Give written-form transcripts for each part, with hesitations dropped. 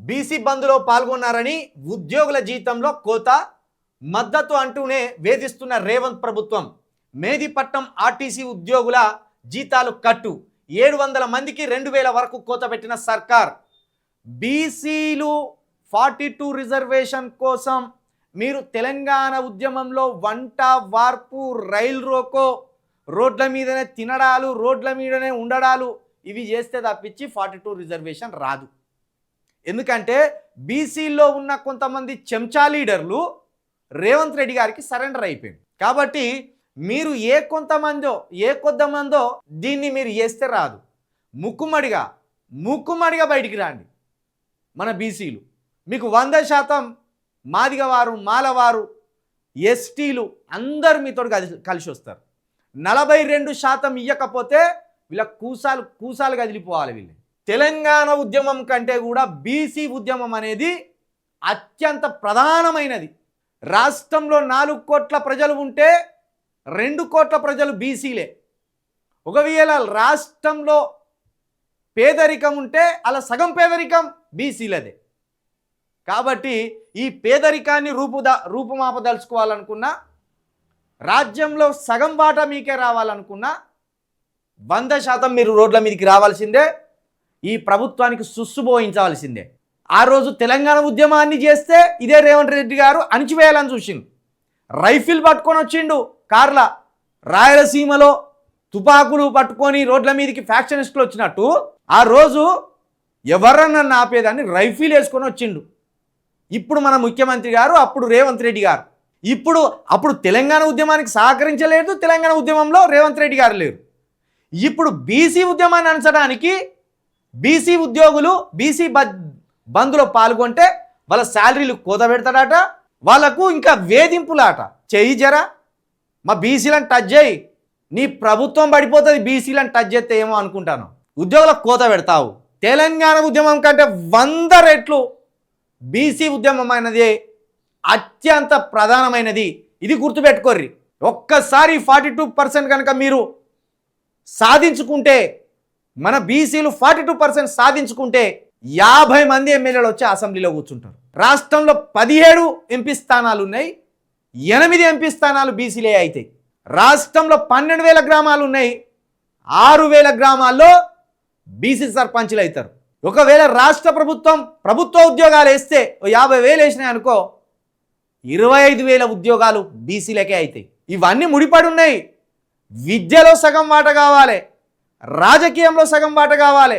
BC బంద్లో పాల్గొన్నారని ఉద్యోగుల జీతంలో కోత మద్దతు అంటూనే వేధిస్తున్న రేవంత్ ప్రభుత్వం. మేదిపట్నం ఆర్టీసీ ఉద్యోగుల జీతాలు కట్టు 700 మందికి 2000 వరకు కోత పెట్టిన సర్కార్. బీసీలు 42 రిజర్వేషన్ కోసం మీరు తెలంగాణ ఉద్యమంలో వంట వార్పు రైల్ రోకో రోడ్ల మీదనే తినడాలు రోడ్ల మీదనే ఉండడాలు ఇవి చేస్తే తప్పించి 42 రిజర్వేషన్ రాదు. ఎందుకంటే బీసీలో ఉన్న కొంతమంది చెంచా లీడర్లు రేవంత్ రెడ్డి గారికి సరెండర్ అయిపోయింది. కాబట్టి మీరు ఏ కొద్దిమందో దీన్ని మీరు చేస్తే రాదు. ముక్కుమడిగా బయటికి రండి. మన బీసీలు మీకు 100% మాదిగవారు మాలవారు ఎస్టీలు అందరు మీతో కలిసి వస్తారు. 42% ఇవ్వకపోతే వీళ్ళ కూసాలు కదిలిపోవాలి. వీళ్ళు తెలంగాణ ఉద్యమం కంటే కూడా బీసీ ఉద్యమం అనేది అత్యంత ప్రధానమైనది. రాష్ట్రంలో 4 కోట్ల ప్రజలు ఉంటే 2 కోట్ల ప్రజలు బీసీలే. ఒకవేళ రాష్ట్రంలో పేదరికం ఉంటే అలా సగం పేదరికం బీసీలదే. కాబట్టి ఈ పేదరికాన్ని రూపుమాపదలుచుకోవాలనుకున్నా, రాజ్యంలో సగం వాటా మీకే రావాలనుకున్నా 100% మీరు రోడ్ల మీదకి రావాల్సిందే. ఈ ప్రభుత్వానికి సుస్సుబోయించవలసిందే. ఆ రోజు తెలంగాణ ఉద్యమాన్ని చేస్తే ఇదే రేవంత్ రెడ్డి గారు అణిచివేయాలని చూసిండు. రైఫిల్ పట్టుకొని వచ్చిండు కార్ల. రాయలసీమలో తుపాకులు పట్టుకొని రోడ్ల మీదకి ఫ్యాక్షనిస్టులు వచ్చినట్టు ఆ రోజు ఎవరన్నా ఆపేదాన్ని రైఫిల్ వేసుకొని వచ్చిండు. ఇప్పుడు మన ముఖ్యమంత్రి గారు, అప్పుడు రేవంత్ రెడ్డి గారు. అప్పుడు తెలంగాణ ఉద్యమానికి సహకరించలేదు, తెలంగాణ ఉద్యమంలో రేవంత్ రెడ్డి గారు లేరు. ఇప్పుడు బీసీ ఉద్యమాన్ని అంచడానికి బీసీ ఉద్యోగులు బీసీ బంద్లో పాల్గొంటే వాళ్ళ శాలరీలు కోత పెడతాడట, వాళ్ళకు ఇంకా వేధింపులాట. చెయ్యి జరా మా బీసీలను టచ్ చేయి, నీ ప్రభుత్వం పడిపోతుంది. బీసీలను టచ్ చేస్తే ఏమో అనుకుంటాను. ఉద్యోగులకు కోత పెడతావు. తెలంగాణ ఉద్యమం కంటే 100 రెట్లు బీసీ ఉద్యమం అనేది అత్యంత ప్రధానమైనది. ఇది గుర్తుపెట్టుకోర్రి. ఒక్కసారి 42% కనుక మీరు సాధించుకుంటే, మన బీసీలు 42% సాధించుకుంటే 50 మంది ఎమ్మెల్యేలు వచ్చి అసెంబ్లీలో కూర్చుంటారు. రాష్ట్రంలో 17 ఎంపీ స్థానాలు ఉన్నాయి, 8 ఎంపీ స్థానాలు బీసీలే అవుతాయి. రాష్ట్రంలో 12,000 గ్రామాలు ఉన్నాయి, 6,000 గ్రామాల్లో బీసీ సర్పంచ్లు అవుతారు. ఒకవేళ రాష్ట్ర ప్రభుత్వ ఉద్యోగాలు వేస్తే 50,000 వేసినాయి అనుకో, 25,000 ఉద్యోగాలు బీసీలకే అవుతాయి. ఇవన్నీ ముడిపడి ఉన్నాయి. విద్యలో సగం వాట కావాలి, రాజకీయంలో సగం వాట కావాలి,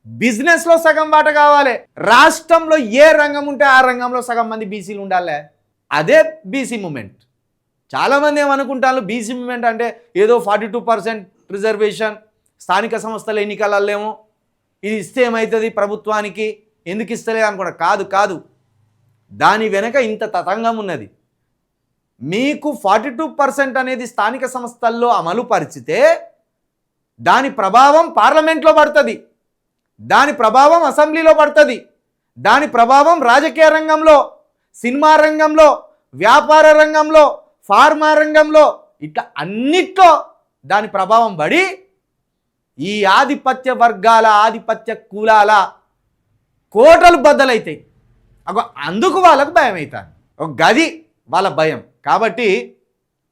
బిజినెస్లో సగం వాట కావాలి. రాష్ట్రంలో ఏ రంగం ఉంటే ఆ రంగంలో సగం మంది బీసీలు ఉండాలి. అదే బీసీ మూమెంట్. చాలామంది ఏమనుకుంటారు, బీసీ మూమెంట్ అంటే ఏదో 42% రిజర్వేషన్ స్థానిక సంస్థల ఎన్నికలలేమో ఇది ఇస్తే ఏమవుతుంది ప్రభుత్వానికి, ఎందుకు ఇస్తలేదు అనుకుంటా. కాదు, దాని వెనక ఇంత తతంగం ఉన్నది. మీకు 42% అనేది స్థానిక సంస్థల్లో అమలు పరిచితే దాని ప్రభావం పార్లమెంట్లో పడుతుంది, దాని ప్రభావం అసెంబ్లీలో పడుతుంది, దాని ప్రభావం రాజకీయ రంగంలో, సినిమా రంగంలో, వ్యాపార రంగంలో, ఫార్మా రంగంలో, ఇట్లా అన్నిట్లో దాని ప్రభావం పడి ఈ ఆధిపత్య వర్గాల ఆధిపత్య కులాల కోటలు బద్దలైతాయి. అందుకు వాళ్ళకు భయం అవుతుంది. ఒక గది వాళ్ళ భయం. కాబట్టి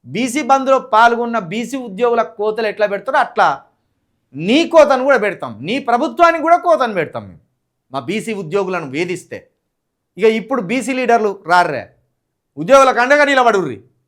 బీసీ బంద్లో పాల్గొన్న బీసీ ఉద్యోగుల కోతలు ఎట్లా పెడతారో అట్లా నీ కోతను కూడా పెడతాం, నీ ప్రభుత్వానికి కూడా కోతను పెడతాం మేము మా బీసీ ఉద్యోగులను వేధిస్తే. ఇప్పుడు బీసీ లీడర్లు రారే, ఉద్యోగులకు అండగా నిలబడుర్రి.